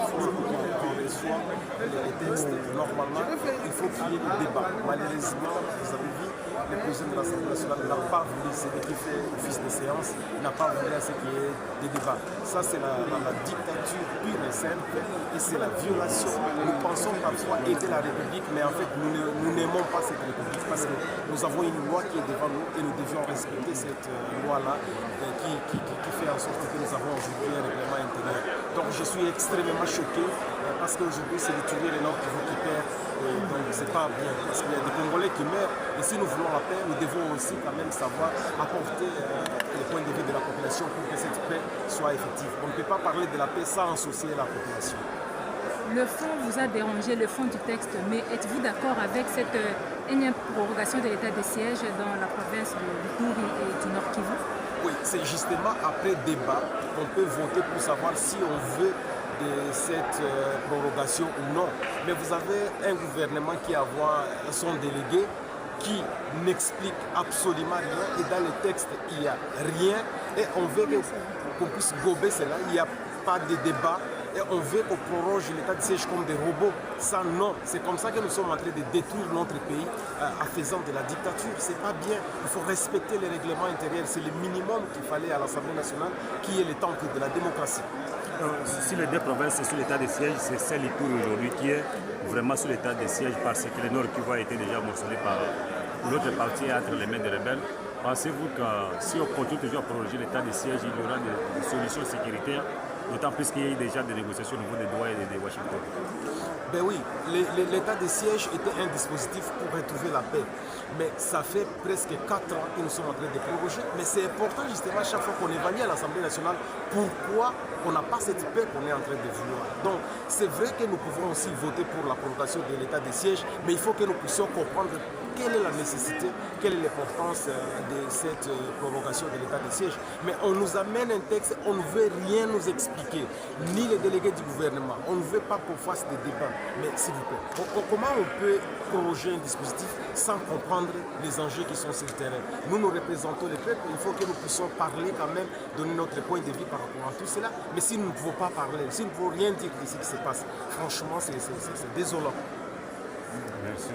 fois qu'on reçoit les textes, normalement, il faut qu'il y ait des débats. Malheureusement, vous avez vu, le président de l'Assemblée nationale n'a pas voulu, c'est lui qui fait office de séance, n'a pas voulu à ce qu'il y ait des débats. Ça, c'est la dictature pure et simple, et c'est la violation. Nous pensons parfois aider la République, mais en fait, nous n'aimons pas cette République parce que nous avons une loi qui est devant nous et nous devions respecter cette loi-là qui fait en sorte que nous avons aujourd'hui un règlement intérieur. Donc je suis extrêmement choqué parce qu'aujourd'hui c'est le tuer les Nord qui perd. Donc c'est pas bien parce qu'il y a des Congolais qui meurent et si nous voulons la paix, nous devons aussi quand même savoir apporter les points de vue de la population pour que cette paix soit effective. On ne peut pas parler de la paix sans associer la population. Le fond vous a dérangé, le fond du texte, mais êtes-vous d'accord avec cette énième prorogation de l'état de siège dans la province de Ituri et du Nord Kivu? Oui, c'est justement après débat qu'on peut voter pour savoir si on veut de cette prorogation ou non. Mais vous avez un gouvernement qui a son délégué qui n'explique absolument rien et dans le texte il n'y a rien et on veut qu'on puisse gober cela, il n'y a pas de débat. Et on veut qu'on proroge l'état de siège comme des robots. Ça, non. C'est comme ça que nous sommes en train de détruire notre pays en faisant de la dictature. C'est pas bien. Il faut respecter les règlements intérieurs. C'est le minimum qu'il fallait à l'Assemblée nationale, qui est le temple de la démocratie. Si les deux provinces sont sous l'état de siège, c'est celle Ituri aujourd'hui qui est vraiment sous l'état de siège parce que le Nord Kivu a été déjà morcelé par l'autre partie entre les mains des rebelles. Pensez-vous que si on continue toujours à prolonger l'état de siège, il y aura des solutions sécuritaires? D'autant plus qu'il y a déjà des négociations au niveau des Doha et de Washington. Ben oui, l'état de siège était un dispositif pour retrouver la paix. Mais ça fait presque 4 ans que nous sommes en train de proroger. Mais c'est important justement à chaque fois qu'on évalue à l'Assemblée nationale pourquoi on n'a pas cette paix qu'on est en train de vouloir. Donc c'est vrai que nous pouvons aussi voter pour la prorogation de l'état de siège, mais il faut que nous puissions comprendre quelle est la nécessité, quelle est l'importance de cette prorogation de l'état de siège. Mais on nous amène un texte, on ne veut rien nous expliquer, ni les délégués du gouvernement. On ne veut pas qu'on fasse des débats. Mais s'il vous plaît, comment on peut proroger un dispositif sans comprendre les enjeux qui sont sur le terrain? Nous représentons les peuples, il faut que nous puissions parler quand même, donner notre point de vue par rapport à tout cela. Mais si nous ne pouvons pas parler, si nous ne pouvons rien dire de ce qui se passe, franchement, c'est désolant. Merci.